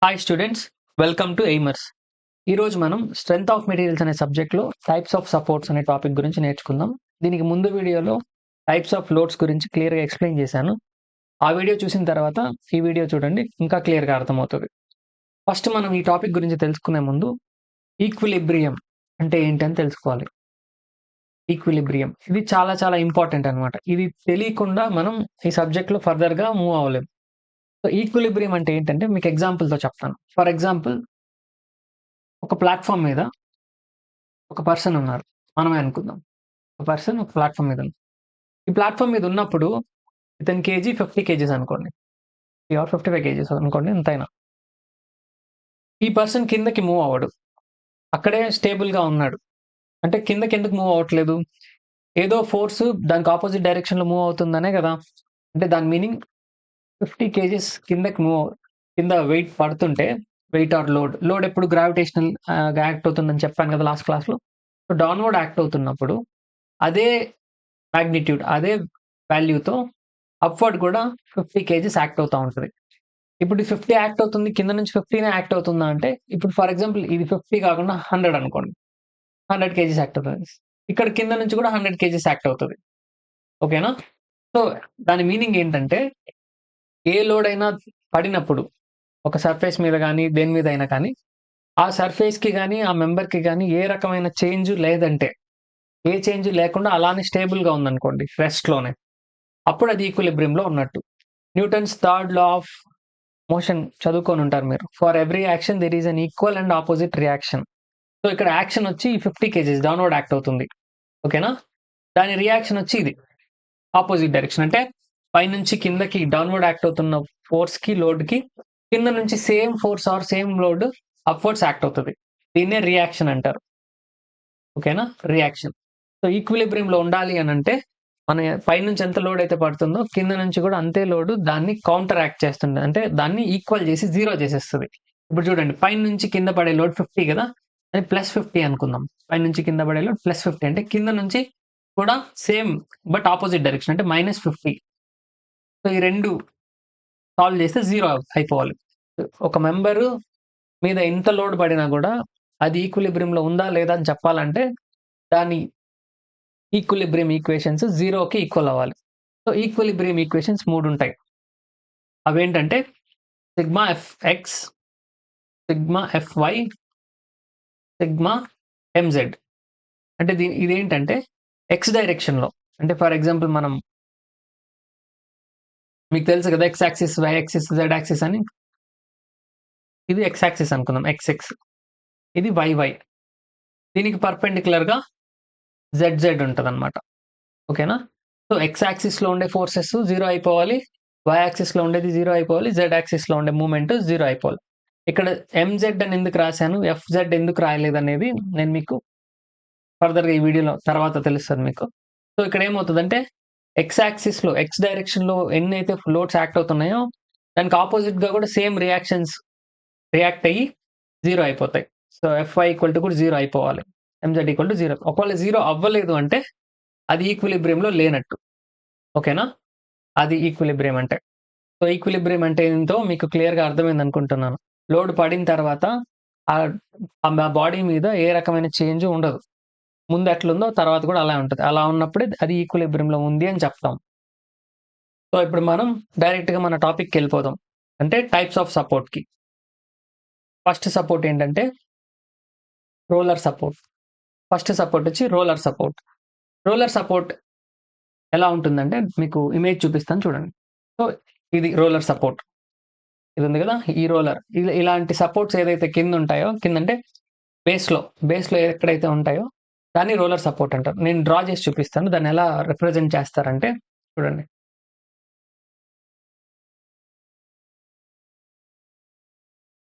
Hi students, welcome to Aimers. ఈరోజు మనం strength of materials అనే సబ్జెక్ట్లో టైప్స్ ఆఫ్ సపోర్ట్స్ అనే టాపిక్ గురించి నేర్చుకుందాం. దీనికి ముందు వీడియోలో టైప్స్ ఆఫ్ లోడ్స్ గురించి క్లియర్గా ఎక్స్ప్లెయిన్ చేశాను. ఆ వీడియో చూసిన తర్వాత ఈ వీడియో చూడండి, ఇంకా క్లియర్గా అర్థమవుతుంది. ఫస్ట్ మనం ఈ టాపిక్ గురించి తెలుసుకునే ముందు ఈక్విలిబ్రియం అంటే ఏంటని తెలుసుకోవాలి. ఈక్విలిబ్రియం ఇది చాలా చాలా ఇంపార్టెంట్ అనమాట. ఇది తెలియకుండా మనం ఈ సబ్జెక్ట్లో ఫర్దర్గా మూవ్ అవ్వలేం. సో ఈక్విలిబ్రియం అంటే ఏంటంటే మీకు ఎగ్జాంపుల్తో చెప్తాను. ఫర్ ఎగ్జాంపుల్, ఒక ప్లాట్ఫామ్ మీద ఒక పర్సన్ ఉన్నారు. మనమే అనుకుందాం. ఒక పర్సన్ ఒక ప్లాట్ఫామ్ మీద ఉంది. ఈ ప్లాట్ఫామ్ మీద ఉన్నప్పుడు ఇతని కేజీ 50 కేజీస్ అనుకోండి. 55 కేజీస్ అనుకోండి, ఎంతైనా. ఈ పర్సన్ కిందకి మూవ్ అవ్వడు. అక్కడే స్టేబుల్‌గా ఉన్నాడు. అంటే కిందకి ఎందుకు మూవ్ అవ్వట్లేదు? ఏదో ఫోర్స్ దానికి ఆపోజిట్ డైరెక్షన్‌లో మూవ్ అవుతుందనే కదా! అంటే దాని మీనింగ్ 50 కేజీస్ కింద వెయిట్ పడుతుంటే, వెయిట్ ఆర్ లోడ్ ఎప్పుడు గ్రావిటేషనల్ యాక్ట్ అవుతుందని చెప్పాను కదా లాస్ట్ క్లాస్‌లో. సో డౌన్‌వర్డ్ యాక్ట్ అవుతున్నప్పుడు అదే మాగ్నిట్యూడ్, అదే వాల్యూతో అప్‌వర్డ్ కూడా 50 కేజీస్ యాక్ట్ అవుతా ఉంటది. ఇప్పుడు ఈ 50 యాక్ట్ అవుతుంది. కింద నుంచి 50నే యాక్ట్ అవుతుందా అంటే, ఇప్పుడు ఫర్ ఎగ్జాంపుల్ ఇది 50 కాకుండా 100 అనుకోండి. 100 కేజీస్ యాక్ట్ అవుతది. ఇక్కడ కింద నుంచి కూడా 100 కేజీస్ యాక్ట్ అవుతది. ఓకేనా? సో దాని మీనింగ్ ఏంటంటే, ఏ లోడ్ అయినా పడినప్పుడు ఒక సర్ఫేస్ మీద గాని, దేని మీద అయినా కానీ, ఆ సర్ఫేస్‌కి గాని, ఆ మెంబర్‌కి గాని ఏ రకమైన చేంజ్ లేదంటే, ఏ చేంజ్ లేకుండా అలానే స్టేబుల్‌గా ఉందనుకోండి రెస్ట్‌లోనే, అప్పుడు అది ఈక్విలిబ్రియంలో ఉన్నట్టు. Newton's third law of motion చదువుకొని ఉంటారు మీరు. For every action there is an equal and opposite reaction. So ఇక్కడ యాక్షన్ వచ్చి 50 కేజీస్ డౌన్‌వర్డ్ యాక్ట్ అవుతుంది. ఓకేనా? దాని రియాక్షన్ వచ్చి ఇది ఆపోజిట్ డైరెక్షన్. అంటే పైనుంచి కిందకి డౌన్‌వర్డ్ యాక్ట్ అవుతున్న ఫోర్స్‌కి, లోడ్‌కి కింద నుంచి same force or same load upwards act అవుతది. దీన్నే రియాక్షన్ అంటారు. ఓకేనా? రియాక్షన్. సో ఈక్విలిబ్రియంలో ఉండాలి అనంటే, మన పైనుంచి ఎంత లోడ్ అయితే పడుతుందో కింద నుంచి కూడా అంతే లోడ్ దాన్ని కౌంటర్ యాక్ట్ చేస్తుంది. అంటే దాన్ని ఈక్వల్ చేసి 0 చేసేస్తది. ఇప్పుడు చూడండి, పైనుంచి కింద పడే లోడ్ 50 కదా! అది +50 అనుకుందాం. పైనుంచి కింద పడే లోడ్ +50 అంటే కింద నుంచి కూడా సేమ్ బట్ ఆపోజిట్ డైరెక్షన్ అంటే -50. సో ఈ 2 సాల్వ్ చేస్తే 0 అయిపోవాలి. ఒక మెంబరు మీద ఎంత లోడ్ పడినా కూడా అది ఈక్విలిబ్రియంలో ఉందా లేదా అని చెప్పాలంటే, దాని ఈక్విలిబ్రియం ఈక్వేషన్స్ 0కి ఈక్వల్ అవ్వాలి. సో ఈక్విలిబ్రియం ఈక్వేషన్స్ 3 ఉంటాయి. అవేంటంటే sigma F X, sigma F Y, sigma M Z. అంటే ఇదేంటంటే ఎక్స్ డైరెక్షన్‌లో, అంటే ఫర్ ఎగ్జాంపుల్ మనం, మీకు తెలుసు కదా X axis, Y axis, Z axis అని. ఇది ఎక్స్ యాక్సిస్ అనుకుందాం, ఎక్స్ఎక్స్. ఇది వైవై. దీనికి పర్పెండిక్యులర్‌గా జెడ్ ఉంటదన్నమాట. ఓకేనా? సో ఎక్స్ యాక్సిస్‌లో ఉండే ఫోర్సెస్ 0 అయిపోవాలి. వై యాక్సిస్‌లో ఉండేది 0 అయిపోవాలి. జెడ్ యాక్సిస్‌లో ఉండే మూవ్‌మెంట్ 0 అయిపోవాలి. ఇక్కడ ఎంజెడ్ అని ఎందుకు రాశాను, ఎఫ్‌జెడ్ ఎందుకు రాయలేదనేది నేను మీకు ఫర్దర్‌గా ఈ వీడియోలో తర్వాత తెలుస్తది మీకు. సో ఇక్కడ ఏమవుతదంటే, ఎక్స్ యాక్సిస్‌లో, ఎక్స్ డైరెక్షన్‌లో ఎన్నైతే లోడ్స్ యాక్ట్ అవుతున్నాయో, దానికి ఆపోజిట్‌గా కూడా సేమ్ రియాక్షన్స్ రియాక్ట్ అయ్యి 0 అయిపోతాయి. సో ఎఫ్‌వై ఈక్వల్ టు కూడా 0 అయిపోవాలి. MZ equal to 0. ఒకవేళ 0 అవ్వలేదు అంటే అది ఈక్విలిబ్రియంలో లేనట్టు. ఓకేనా? అది ఈక్విలిబ్రియం అంటే. సో ఈక్విలిబ్రియం అంటే ఏంటో మీకు క్లియర్‌గా అర్థమైంది అనుకుంటున్నాను. లోడ్ పడిన తర్వాత ఆహ్, ఆ బాడీ మీద ఏ రకమైన చేంజ్ ఉండదు. ముందు ఎట్లుందో తర్వాత కూడా అలానే ఉంటది. అలా ఉన్నప్పుడే అది ఈక్విలిబ్రియంలో ఉంది అని చెప్తాం. సో ఇప్పుడు మనం డైరెక్ట్‌గా మన టాపిక్‌కెళ్ళిపోదాం. అంటే టైప్స్ ఆఫ్ సపోర్ట్‌కి. ఫస్ట్ సపోర్ట్ ఏంటంటే రోలర్ సపోర్ట్. ఫస్ట్ సపోర్ట్ వచ్చి రోలర్ సపోర్ట్. రోలర్ సపోర్ట్ ఎలా ఉంటుందంటే, మీకు ఇమేజ్ చూపిస్తాను చూడండి. సో ఇది రోలర్ సపోర్ట్. ఇది ఉంది కదా! ఈ రోలర్. ఇలాంటి సపోర్ట్స్ ఏదైతే కిందుంటాయో, కిందంటే బేస్‌లో ఎక్కడైతే ఉంటాయో దాన్ని రోలర్ సపోర్ట్ అంటారు. నేను డ్రా చేసి చూపిస్తాను. దాన్ని ఎలా రిప్రజెంట్ చేస్తారంటే చూడండి.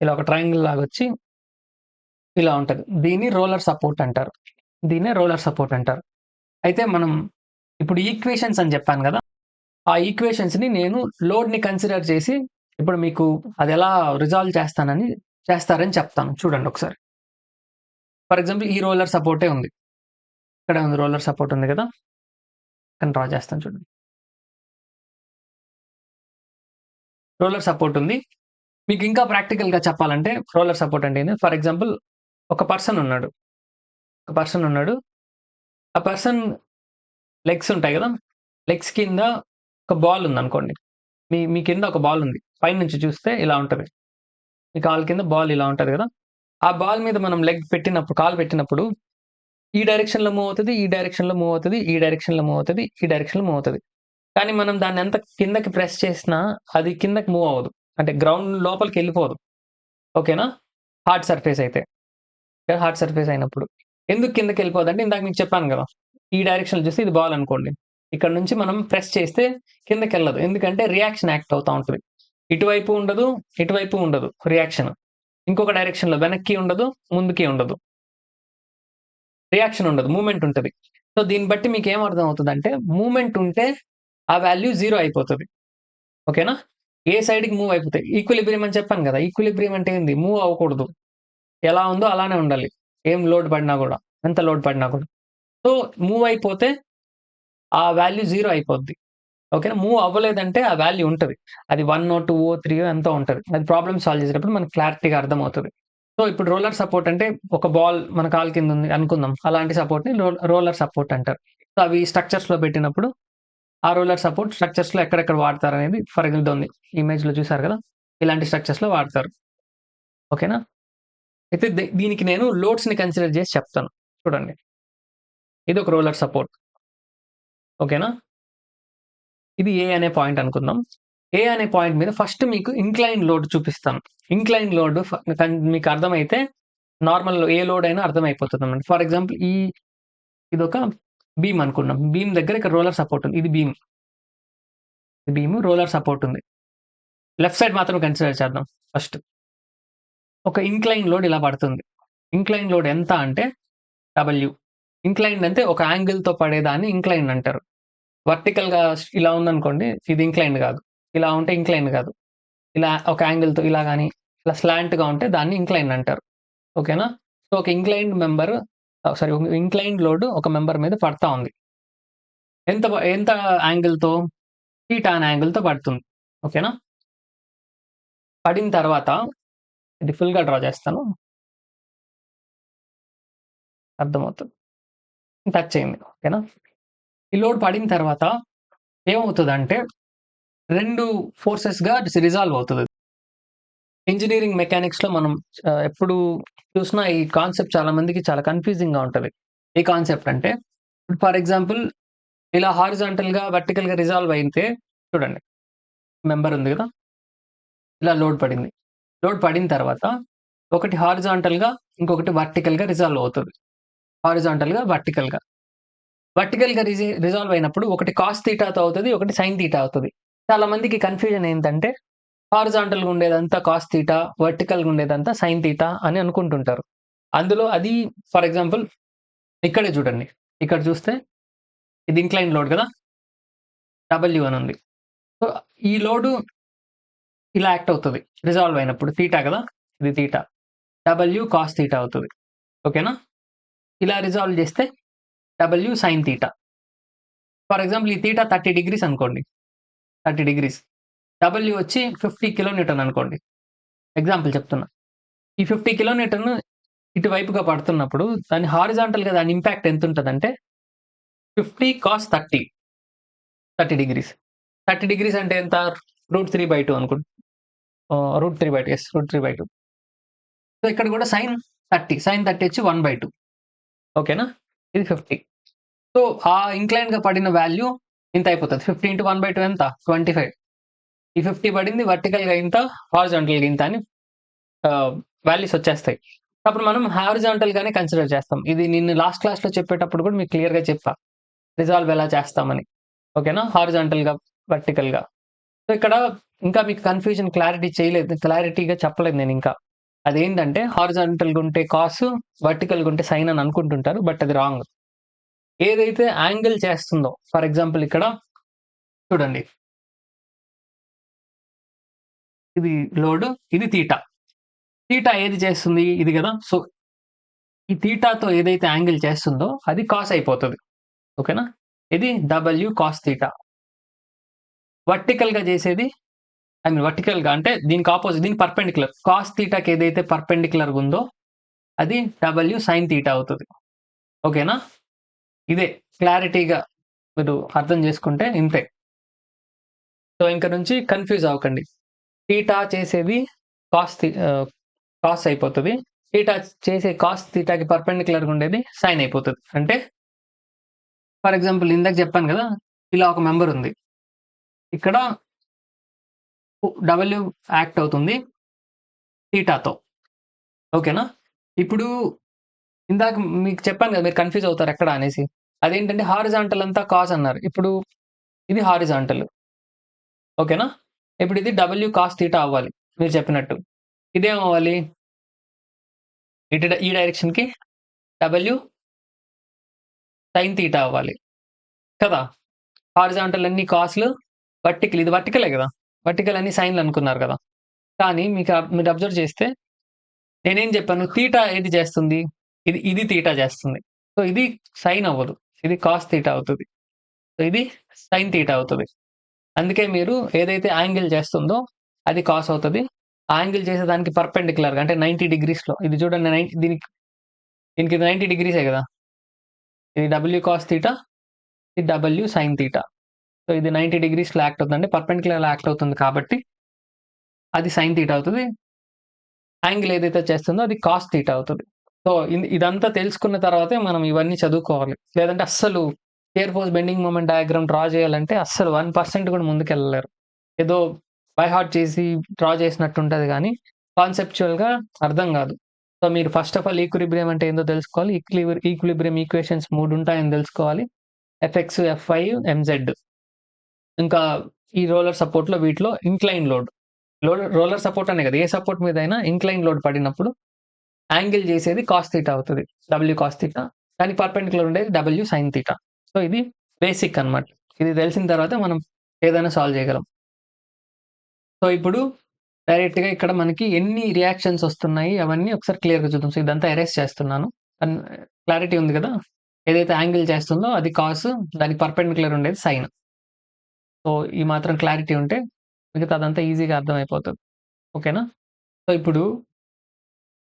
ఇలా ఒక ట్రయాంగిల్ లాగొచ్చి ఇలా ఉంటది. దీన్ని రోలర్ సపోర్ట్ అంటారు. దీన్నే రోలర్ సపోర్ట్ అంటారు. అయితే మనం ఇప్పుడు ఈక్వేషన్స్ అని చెప్పాను గదా! ఆ ఈక్వేషన్స్‌ని నేను లోడ్‌ని కన్సిడర్ చేసి ఇప్పుడు మీకు అదెలా రిజాల్వ్ చేస్తారని చెప్తాను. చూడండి ఒకసారి. ఫర్ ఎగ్జాంపుల్ ఈ రోలర్ సపోర్టే ఉంది. ఇక్కడే ఉంది, రోలర్ సపోర్ట్ ఉంది గదా! ఇక్కడ డ్రా చేస్తాను చూడండి. రోలర్ సపోర్ట్ ఉంది. మీకు ఇంకా ప్రాక్టికల్‌గా చెప్పాలంటే రోలర్ సపోర్ట్ అంటే ఏంది? ఫర్ ఎగ్జాంపుల్ ఒక పర్సన్ ఉన్నాడు. ఒక పర్సన్ ఉన్నాడు. ఆ పర్సన్ లెగ్స్ ఉంటాయి గదా! లెగ్స్ కింద ఒక బాల్ ఉందనుకోండి. మీ కింద ఒక బాల్ ఉంది. పైనుంచి చూస్తే ఇలా ఉంటది. మీ కాలు కింద బాల్ ఇలా ఉంటది గదా! ఆ బాల్ మీద మనం లెగ్ పెట్టినప్పుడు, కాలు పెట్టినప్పుడు ఈ డైరెక్షన్‌లో మూవ్ అవుతది. ఈ డైరెక్షన్‌లో మూవ్ అవుతది. ఈ డైరెక్షన్‌లో మూవ్ అవుతది. ఈ డైరెక్షన్‌లో మూవ్ అవుతది. కానీ మనం దాన్ని ఎంత కిందకి ప్రెస్ చేసినా అది కిందకి మూవ్ అవ్వదు. అంటే గ్రౌండ్ లోపలికెళ్ళిపోదు. ఓకేనా? హార్డ్ సర్ఫేస్ అయితే. హార్డ్ సర్ఫేస్ అయినప్పుడు. ఎందుకు కిందకెళ్ళిపోదంటే ఇందాక మీకు చెప్పాను గదా! ఈ డైరెక్షన్‌లో చూస్తే ఇది బాల్ అనుకోండి. ఇక్కడ నుంచి మనం ప్రెస్ చేస్తే కిందకెళ్ళదు. ఎందుకంటే రియాక్షన్ యాక్ట్ అవుతా ఉంటది. ఇటువైపు ఉండదు, ఇటువైపు ఉండదు రియాక్షన్. ఇంకొక డైరెక్షన్‌లో వెనక్కి ఉండదు, ముందుకి ఉండదు. రియాక్షన్ ఉండదు. మూవ్‌మెంట్ ఉంటది. సో, దీన్ని బట్టి మీకేం అర్థం అవుతదంటే మూవ్‌మెంట్ ఉంటే ఆ వాల్యూ 0 అయిపోతది. ఓకేనా? ఏ సైడ్‌కి మూవ్ అయిపోతాయి. ఈక్విలిబ్రియం అని చెప్పాను గదా! ఈక్విలిబ్రియం అంటే ఏంది? మూవ్ అవ్వకూడదు. ఎలా ఉందో అలానే ఉండాలి. ఏం లోడ్ పడినా గూడా. ఎంత లోడ్ పడినా గూడా. సో, మూవ్ అయిపోతే ఆ వాల్యూ 0 అయిపోద్ది. ఓకేనా? మూవ్ అవ్వలేదంటే ఆ వాల్యూ ఉంటది. అది 1 2 3 ఎంతో ఉంటది. అది ప్రాబ్లమ్ సాల్వ్ చేసేటప్పుడు మనకు క్లారిటీగా అర్థమవుతది. సో, ఇప్పుడు రోలర్ సపోర్ట్ అంటే ఒక బాల్ మన కాలు కింద ఉంది అనుకుందాం. అలాంటి సపోర్ట్‌ని రోలర్ సపోర్ట్ అంటారు. సో, అవి స్ట్రక్చర్స్‌లో పెట్టినప్పుడు ఆ రోలర్ సపోర్ట్ స్ట్రక్చర్స్‌లో ఎక్కడెక్కడ వాడతారనేది ఫర్ ఎగ్జాంపుల్ ఉంది. ఇమేజ్‌లో చూసారు కదా! ఇలాంటి స్ట్రక్చర్స్‌లో వాడతారు. ఓకేనా? అయితే దీనికి నేను లోడ్స్‌ని కన్సిడర్ చేసి చెప్తాను. చూడండి. ఇదొక రోలర్ సపోర్ట్. ఓకేనా? ఇది ఏ అనే పాయింట్ అనుకుందాం. ఏ అనే పాయింట్ మీద ఫస్ట్ మీకు ఇంక్లైన్ లోడ్ చూపిస్తాను. ఇంక్లైన్ లోడ్ మీకు అర్థమైతే నార్మల్ ఏ లోడ్ అయినా అర్థమైపోతదన్నమాట. ఫర్ ఎగ్జాంపుల్ ఇదొక బీమ్ అనుకున్నాం. బీమ్ దగ్గర ఇక్కడ రోలర్ సపోర్ట్ ఉంది. ఇది బీమ్. బీమ్ రోలర్ సపోర్ట్ ఉంది. లెఫ్ట్ సైడ్ మాత్రం కన్సిడర్ చేద్దాం ఫస్ట్. ఒక ఇంక్లైన్ లోడ్ ఇలా పడుతుంది. ఇంక్లైన్ లోడ్ ఎంత అంటే డబ్ల్యూ. ఇంక్లైన్డ్ అంటే ఒక యాంగిల్‌తో పడేదాన్ని ఇంక్లైన్డ్ అంటారు. వర్టికల్‌గా ఇలా ఉందనుకోండి ఇది ఇంక్లైన్డ్ కాదు. ఇలా ఉంటే ఇంక్లైన్డ్ కాదు. ఇలా ఒక యాంగిల్‌తో ఇలా గాని, ఇలా స్లాంట్‌గా ఉంటే దాన్ని ఇంక్లైన్డ్ అంటారు. ఓకేనా? సో, ఒక inclined member sorry inclined load ఒక మెంబర్ మీద పడతా ఉంది. ఎంత యాంగిల్‌తో? థీటా అనే యాంగిల్‌తో పడుతుంది. ఓకేనా? పడిన తర్వాత ఇది ఫుల్‌గా డ్రా చేస్తాను. అర్థమవుతది. టచ్ అయింది. ఓకేనా? ఈ లోడ్ పడిన తర్వాత ఏమవుతదంటే 2 ఫోర్సెస్‌గా రిజాల్వ్ అవుతది. ఇంజినీరింగ్ మెకానిక్స్‌లో మనం ఎప్పుడు చూసినా ఈ కాన్సెప్ట్ చాలా మందికి చాలా కన్‌ఫ్యూజింగ్‌గా ఉంటది. ఏ కాన్సెప్ట్ అంటే ఫర్ ఎగ్జాంపుల్ ఇలా హారిజాంటల్‌గా, వర్టికల్‌గా రిజాల్వ్ అయితే చూడండి. మెంబర్ ఉంది గదా! ఇలా లోడ్ పడింది. లోడ్ పడిన తర్వాత ఒకటి హారిజాంటల్‌గా, ఇంకొకటి వర్టికల్‌గా రిజాల్వ్ అవుతది. హారిజాంటల్‌గా, వర్టికల్‌గా. వర్టికల్‌గా రిజాల్వ్ అయినప్పుడు ఒకటి కాస్ థీటాతో అవుతది. ఒకటి సైన్ థీటా అవుతది. చాలా మందికి కన్‌ఫ్యూజన్ ఏంటంటే హారిజాంటల్‌గా ఉండేదంతా కాస్ థీటా, వర్టికల్‌గా ఉండేదంతా సైన్ థీటా అని అనుకుంటుంటారు. అందులో అది ఫర్ ఎగ్జాంపుల్ ఇక్కడే చూడండి. ఇక్కడ చూస్తే ఇది ఇంక్లైన్ లోడ్ గదా! డబ్ల్యూ అని ఉంది. సో, ఈ లోడు ఇలా యాక్ట్ అవుతది. రిజాల్వ్ అయినప్పుడు థీటా గదా! ఇది థీటా. డబ్ల్యూ కాస్ థీటా అవుతది. ఓకేనా? ఇలా రిజాల్వ్ చేస్తే W sine theta. For example ఈ థీటా 30 డిగ్రీస్ అనుకోండి. 30 డిగ్రీస్. డబ్ల్యూ వచ్చి 50 కిలో న్యూటన్ అనుకోండి. ఎగ్జాంపుల్ చెప్తున్నా. ఈ 50 కిలో న్యూటన్ ఇటువైపుగా పడుతున్నప్పుడు దాని హారిజాంటల్‌గా దాని ఇంపాక్ట్ ఎంతుంటదంటే 50 కాస్ 30. 30 డిగ్రీస్. 30 డిగ్రీస్ అంటే ఎంత? √3/2 అనుకోండి. √3/2 యెస్. √3/2. సో, ఇక్కడ కూడా సైన్ 30. సైన్ 30 వచ్చి 1/2. ఓకేనా? ఇది 50. సో, ఆ ఇంక్లైన్డ్‌గా పడిన వాల్యూ ఇంత అయిపోతది. 50 ఇంటూ 1/2 ఎంత? 25. ఈ 50 పడింది వర్టికల్‌గా ఇంత, హారిజాంటల్‌గా ఇంత అని ఆహ్, వాల్యూస్ వచ్చేస్తాయి. అప్పుడు మనం హారిజాంటల్‌గానే కన్సిడర్ చేస్తాం. ఇది నేను లాస్ట్ క్లాస్‌లో చెప్పేటప్పుడు కూడా మీకు క్లియర్‌గా చెప్పా. రిజాల్వ్ ఎలా చేస్తామని. ఓకేనా? హారిజాంటల్‌గా, వర్టికల్‌గా. సో, ఇక్కడ ఇంకా మీకు కన్‌ఫ్యూజన్ క్లారిటీగా చెప్పలేదు నేనింకా. అదేంటంటే హారిజాంటల్‌గా ఉంటే కాస్, వర్టికల్‌గా ఉంటే సైన్ అని అనుకుంటుంటారు. బట్ అది రాంగ్. ఏదైతే యాంగిల్ చేస్తుందో ఫర్ ఎగ్జాంపుల్ ఇక్కడ చూడండి. ఇది లోడ్, ఇది థీటా. థీటా ఏది చేస్తుంది? ఇది గదా! సో, ఈ థీటాతో ఏదైతే యాంగిల్ చేస్తుందో అది కాస్ అయిపోతది. ఓకేనా? ఇది డబ్ల్యూ కాస్ థీటా. వర్టికల్‌గా చేసేది ఐ మీన్ వర్టికల్గా అంటే దీనికి ఆపోజిట్, దీనికి పర్పెండిక్యులర్. కాస్ థీటాకి ఏదైతే పర్పెండిక్యులర్గా ఉందో అది డబ్ల్యూ సైన్ థీటా అవుతుంది. ఓకేనా? ఇదే క్లారిటీగా మీరు అర్థం చేసుకుంటే ఇంతే. సో ఇంక నుంచి కన్ఫ్యూజ్ అవ్వకండి. థీటా చేసేది కాస్ అయిపోతుంది. థీటా చేసే కాస్ థీటాకి పర్పెండిక్యులర్గా ఉండేది సైన్ అయిపోతుంది. అంటే ఫర్ ఎగ్జాంపుల్ ఇందాక చెప్పాను కదా, ఇలా ఒక మెంబర్ ఉంది. ఇక్కడ డబ్ల్యూ యాక్ట్ అవుతుంది థీటాతో. ఓకేనా? ఇప్పుడు ఇందాక మీకు చెప్పాను కదా, మీరు కన్ఫ్యూజ్ అవుతారు ఎక్కడ అనేసి. అదేంటంటే హారిజాంటల్ అంతా కాస్ అన్నారు. ఇప్పుడు ఇది హారిజాంటల్. ఓకేనా? ఇప్పుడు ఇది డబ్ల్యూ కాస్ థీటా అవ్వాలి మీరు చెప్పినట్టు. ఇదేం అవ్వాలి? ఈ డైరెక్షన్కి డబ్ల్యూ సైన్ థీటా అవ్వాలి కదా. హారిజాంటల్ అన్ని కాస్లు, వర్టికల్ ఇది వర్టికలే కదా, వర్టికల్ అన్ని సైన్లు అనుకున్నారు కదా. కానీ మీరు అబ్జర్వ్ చేస్తే నేనేం చెప్పాను, థీటా ఏది చేస్తుంది? ఇది థీటా చేస్తుంది. సో ఇది సైన్ అవ్వదు, ఇది కాస్ థీటా అవుతుంది. సో ఇది సైన్ థీటా అవుతుంది. అందుకే మీరు ఏదైతే యాంగిల్ చేస్తుందో అది కాస్ అవుతుంది. ఆ యాంగిల్ చేసేదానికి పర్పెండిక్యులర్గా అంటే 90 డిగ్రీస్లో, ఇది చూడండి దీనికి ఇది 90 డిగ్రీసే కదా. ఇది డబ్ల్యూ కాస్ థీటా, ఇది డబ్ల్యూ సైన్ థీటా. సో ఇది 90 డిగ్రీస్లో యాక్ట్ అవుతుంది, అంటే పర్పెండిక్యులర్లో యాక్ట్ అవుతుంది కాబట్టి అది సైన్ థీటా అవుతుంది. యాంగిల్ ఏదైతే చేస్తుందో అది కాస్ థీటా అవుతుంది. సో ఇదంతా తెలుసుకున్న తర్వాతే మనం ఇవన్నీ చదువుకోవాలి. లేదంటే అస్సలు shear force bending moment diagram draw చేయాలంటే అస్సలు 1% కూడా ముందుకెళ్ళలేరు. ఏదో బై హార్ట్ చేసి డ్రా చేసినట్టు ఉంటుంది కానీ కాన్సెప్చువల్గా అర్థం కాదు. సో మీరు ఫస్ట్ ఆఫ్ ఆల్ ఈక్విలిబ్రియం అంటే ఏందో తెలుసుకోవాలి. ఈక్విలిబ్రియం ఈక్వేషన్స్ 3 ఉంటాయని తెలుసుకోవాలి. F X, F Y, M Z. ఇంకా ఈ రోలర్ సపోర్ట్లో వీటిలో ఇంక్లైన్ లోడ్, రోలర్ సపోర్ట్ అనే కదా, ఏ సపోర్ట్ మీద అయినా ఇంక్లైన్ లోడ్ పడినప్పుడు యాంగిల్ చేసేది కాస్ థీటా అవుతుంది, డబ్ల్యూ కాస్ థీటా. దానికి పర్పెండిక్యులర్ ఉండేది డబ్ల్యూ సైన్ థీటా. సో ఇది బేసిక్ అన్నమాట. ఇది తెలిసిన తర్వాత మనం ఏదైనా సాల్వ్ చేయగలం. సో ఇప్పుడు డైరెక్ట్గా ఇక్కడ మనకి ఎన్ని రియాక్షన్స్ వస్తున్నాయి అవన్నీ ఒకసారి క్లియర్గా చూద్దాం. సో ఇదంతా ఎరేస్ చేస్తున్నాను. క్లారిటీ ఉంది కదా, ఏదైతే యాంగిల్ చేస్తుందో అది కాస్, దానికి పర్పెండిక్యులర్ ఉండేది సైన్. సో ఈ మాత్రం క్లారిటీ ఉంటే మిగతా అదంతా ఈజీగా అర్థమైపోతుంది. ఓకేనా? సో ఇప్పుడు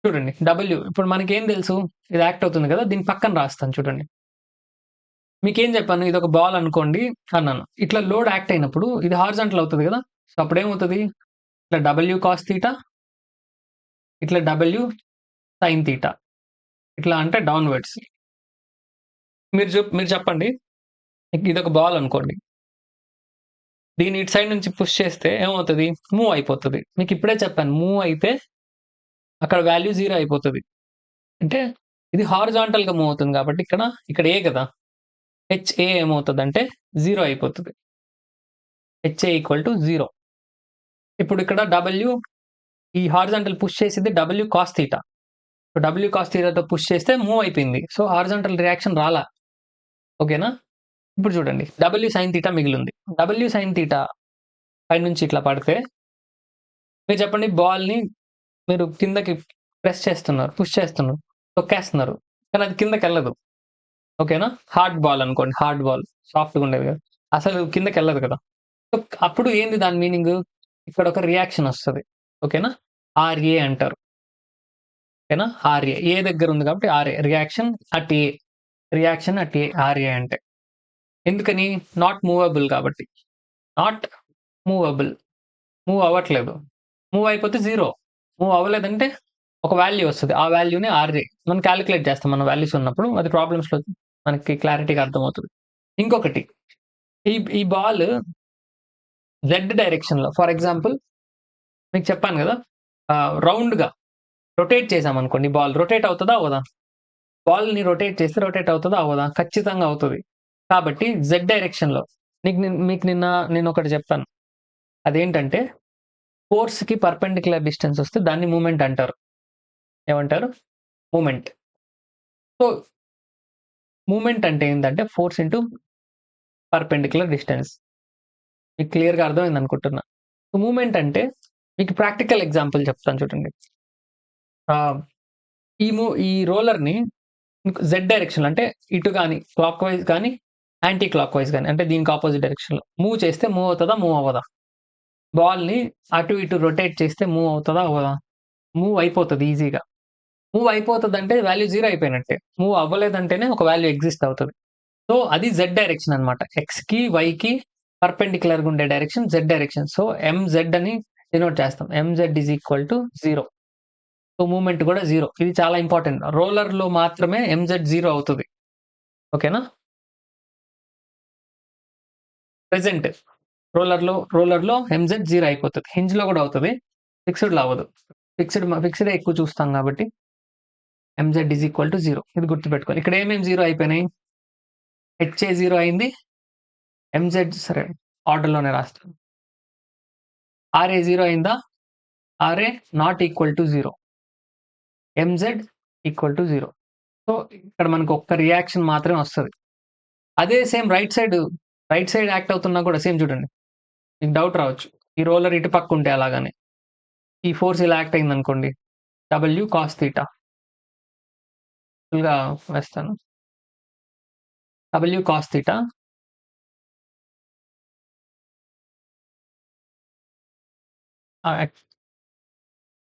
చూడండి, డబ్ల్యూ ఇప్పుడు మనకేం తెలుసు, ఇది యాక్ట్ అవుతుంది కదా, దీని పక్కన రాస్తాను చూడండి. మీకేం చెప్పాను, ఇది ఒక బాల్ అనుకోండి అన్నాను. ఇట్లా లోడ్ యాక్ట్ అయినప్పుడు ఇది హారిజాంటల్ అవుతుంది కదా. సో అప్పుడు ఏమవుతుంది, ఇట్లా డబ్ల్యూ కాస్ థీటా, ఇట్లా డబ్ల్యూ సైన్ థీటా, ఇట్లా అంటే డౌన్వర్డ్స్. మీరు చెప్పండి, ఇది ఒక బాల్ అనుకోండి, దీని ఇటు సైడ్ నుంచి పుష్ చేస్తే ఏమవుతుంది, మూవ్ అయిపోతుంది. మీకు ఇప్పుడే చెప్పాను, మూవ్ అయితే అక్కడ వాల్యూ 0 అయిపోతుంది. అంటే ఇది హారిజాంటల్గా మూవ్ అవుతుంది కాబట్టి ఇక్కడ ఏ కదా, హెచ్ఏ ఏమవుతుంది అంటే 0 అయిపోతుంది. HA equal to 0. ఇప్పుడు ఇక్కడ డబ్ల్యూ, ఈ హారిజాంటల్ పుష్ చేసింది W cos theta. So W cos థీటాతో పుష్ చేస్తే మూవ్ అయిపోయింది. సో హారిజాంటల్ రియాక్షన్ రాలా. ఓకేనా? ఇప్పుడు చూడండి, డబ్ల్యూ సైన్ థీటా మిగిలింది. డబ్ల్యూ సైన్ థీటా పై నుంచి ఇట్లా పడితే మీరు చెప్పండి, బాల్ని మీరు కిందకి ప్రెస్ చేస్తున్నారు, పుష్ చేస్తున్నారు, తొక్కేస్తున్నారు, కానీ అది కిందకి వెళ్ళదు. ఓకేనా? హార్డ్ బాల్ అనుకోండి, హార్డ్ బాల్ సాఫ్ట్గా ఉండేది కదా, అసలు కిందకి వెళ్ళదు కదా. సో అప్పుడు ఏంది దాని మీనింగ్, ఇక్కడ ఒక రియాక్షన్ వస్తుంది. ఓకేనా? ఆర్ఏ అంటారు. ఓకేనా? ఆర్ఏ ఏ దగ్గర ఉంది కాబట్టి R A, reaction at A, reaction at A, R A అంటే. ఎందుకని, నాట్ మూవబుల్ కాబట్టి. నాట్ మూవబుల్, మూవ్ అవ్వట్లేదు. మూవ్ అయిపోతే 0, మూవ్ అవ్వలేదంటే ఒక వాల్యూ వస్తుంది. ఆ వాల్యూని ఆర్ఏ మనం క్యాలిక్యులేట్ చేస్తాం, మన వాల్యూస్ ఉన్నప్పుడు. అది ప్రాబ్లమ్స్లో మనకి క్లారిటీగా అర్థమవుతుంది. ఇంకొకటి, ఈ బాల్ జెడ్ డైరెక్షన్లో, ఫర్ ఎగ్జాంపుల్ మీకు చెప్పాను కదా, రౌండ్గా రొటేట్ చేసామనుకోండి, బాల్ రొటేట్ అవుతుందా అవ్వదా? బాల్ని రొటేట్ చేస్తే రొటేట్ అవుతుందా అవ్వదా? ఖచ్చితంగా అవుతుంది. కాబట్టి జెడ్ డైరెక్షన్లో మీకు నేను ఒకటి చెప్పాను, అదేంటంటే ఫోర్స్కి పర్పెండిక్యులర్ డిస్టెన్స్ వస్తే దాన్ని మూమెంట్ అంటారు. ఏమంటారు? మూమెంట్. సో మూమెంట్ అంటే ఏంటంటే ఫోర్స్ ఇంటూ పర్పెండిక్యులర్ డిస్టెన్స్. మీకు క్లియర్గా అర్థమైంది అనుకుంటున్నా. సో మూమెంట్ అంటే మీకు ప్రాక్టికల్ ఎగ్జాంపుల్ చెప్తాను చూడండి. ఈ రోలర్ని జెడ్ డైరెక్షన్ అంటే ఇటు కానీ క్లాక్ వైజ్ కానీ యాంటీ క్లాక్ వైజ్ కానీ, అంటే దీనికి ఆపోజిట్ డైరెక్షన్లో మూవ్ చేస్తే మూవ్ అవుతుందా, మూవ్ అవ్వదా? బాల్‌ని అటు ఇటు రొటేట్ చేస్తే మూవ్ అవుతదా? అవ్వదా? మూవ్ అయిపోతది ఈజీగా. మూవ్ అయిపోతదంటే వాల్యూ 0 అయిపోయినట్టే. మూవ్ అవ్వలేదంటేనే ఒక వాల్యూ ఎగ్జిస్ట్ అవుతది. సో, అది జెడ్ డైరెక్షన్ అన్నమాట. ఎక్స్‌కి, వైకి పర్పెండిక్యులర్‌గా ఉండే direction Z direction. So, MZ అని డినోట్ చేస్తాం. MZ is equal to 0. So, movement కూడా 0. ఇది చాలా ఇంపార్టెంట్. రోలర్‌లో మాత్రమే ఎంజెడ్ 0 అవుతది. ఓకేనా? ప్రెజెంట్ రోలర్‌లో ఎంజెడ్ 0 అయిపోతది. హింజ్‌లో కూడా అవుతది. ఫిక్స్‌డ్‌లో అవ్వదు. ఫిక్స్‌డే ఎక్కువ చూస్తాం కాబట్టి ఎంజెడ్ ఈజ్ ఈక్వల్ టు 0. ఇది గుర్తుపెట్టుకోవాలి. ఇక్కడ ఏమేమి 0 అయిపోయినాయి? హెచ్ఏ 0 అయింది. ఎంజెడ్ సరే ఆర్డర్‌లోనే రాస్తాను. ఆర్ఏ 0 అయిందా? R A not equal to 0. MZ equal to 0. So, ఇక్కడ మనకు ఒక్క రియాక్షన్ మాత్రమే వస్తది. అదే సేమ్ రైట్ సైడ్ యాక్ట్ అవుతున్నా కూడా సేమ్ చూడండి. మీకు డౌట్ రావచ్చు. ఈ రోలర్ ఇటు పక్క ఉంటే అలాగని. ఈ ఫోర్స్ ఇలా యాక్ట్ అయిందనుకోండి. W cos theta. ఫుల్‌గా వేస్తాను. డబ్ల్యూ కాస్ థీటా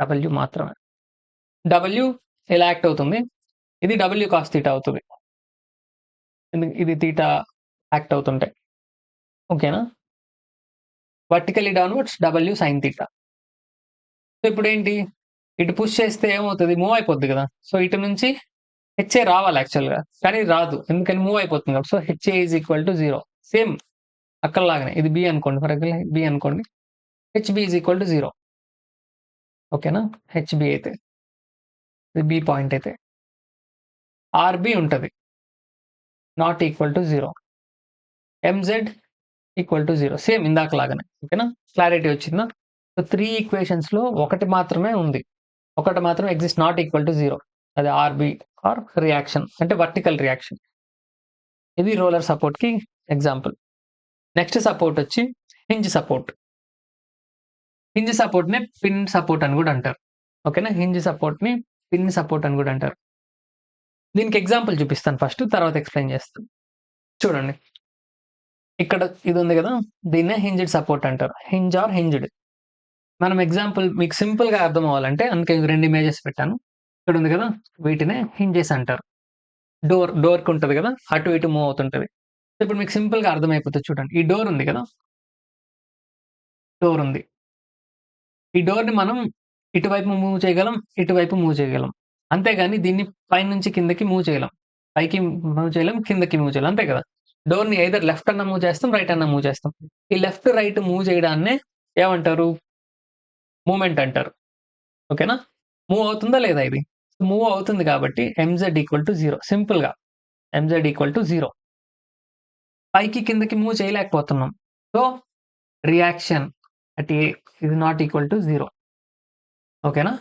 డబ్ల్యూ మాత్రమే. డబ్ల్యూ ఇలా యాక్ట్ అవుతుంది. ఇది డబ్ల్యూ కాస్ థీటా అవుతది. ఇది థీటా యాక్ట్ అవుతుంటే. ఓకేనా? Vertically downwards W sine theta. So, ఇప్పుడేంటి? ఇటు పుష్ చేస్తే ఏమవుతది? మూవ్ అయిపోద్ది కదా! సో, ఇటు నుంచి హెచ్ఏ రావాలి యాక్చువల్‌గా. కానీ రాదు. ఎందుకని మూవ్ అయిపోతుంది కాబట్టి. So, HA is equal to 0. Same అక్కడలాగానే. ఇది బి అనుకోండి. ఫర్ ఎగ్జాంపుల్ బి అనుకోండి. HB is equal to 0. ఓకేనా? హెచ్‌బి అయితే. ఇది బి పాయింట్ అయితే. ఆర్‌బి ఉంటది. Not equal to 0. MZ equal to 0. Same ఇందాకలాగానే. ఓకేనా? క్లారిటీ వచ్చిందా? సో, 3 ఈక్వేషన్స్‌లో ఒకటి మాత్రమే ఉంది. ఒకటి మాత్రం ఎగ్జిస్ట్ నాట్ ఈక్వల్ టు 0. అది ఆర్‌బి ఆర్ రియాక్షన్ అంటే వర్టికల్ రియాక్షన్. ఇది రోలర్ సపోర్ట్‌కి ఎగ్జాంపుల్. నెక్స్ట్ సపోర్ట్ వచ్చి హింజ్ సపోర్ట్. హింజ్ సపోర్ట్‌నే పిన్ సపోర్ట్ అని కూడా అంటారు. ఓకేనా? హింజ్ సపోర్ట్‌ని పిన్ సపోర్ట్ అని కూడా అంటారు. దీనికి ఎగ్జాంపుల్ చూపిస్తాను ఫస్ట్. తర్వాత ఎక్స్‌ప్లెయిన్ చేస్తాను. చూడండి. ఇక్కడ ఇది ఉంది కదా! దీన్నే హింజ్డ్ సపోర్ట్ అంటారు. Hinge or hinged. మనం ఎగ్జాంపుల్ మీకు సింపుల్‌గా అర్థం అవ్వాలంటే అందుకే 2 ఇమేజెస్ పెట్టాను. ఇక్కడ ఉంది కదా! వీటినే హింజెస్ అంటారు. డోర్‌కి ఉంటది కదా! అటు ఇటు మూవ్ అవుతుంటది. ఇప్పుడు మీకు సింపుల్‌గా అర్థమైపోతది చూడండి. ఈ డోర్ ఉంది కదా! డోర్ ఉంది. ఈ డోర్‌ని మనం ఇటువైపు మూవ్ చేయగలం, ఇటువైపు మూవ్ చేయగలం. అంతేగాని దీన్ని పైనుంచి కిందకి మూవ్ చేయలేం. పైకి మూవ్ చేయలేం, కిందకి మూవ్ చేయలేం. అంతే కదా! డోర్‌ని ఎయిదర్ లెఫ్ట్ అన్నా మూవ్ చేస్తాం, రైట్ అన్నా మూవ్ చేస్తాం. ఈ లెఫ్ట్, రైట్ మూవ్ చేయడాన్నే ఏమంటారు? మూవ్‌మెంట్ అంటారు. ఓకేనా? మూవ్ అవుతుందా లేదా ఇది? మూవ్ అవుతుంది కాబట్టి ఎంజెడ్ ఈక్వల్ టు 0 సింపుల్‌గా. MZ equal to 0. పైకి, కిందకి మూవ్ చేయలేకపోతున్నాం. So, reaction at A is not equal to 0. ఓకేనా?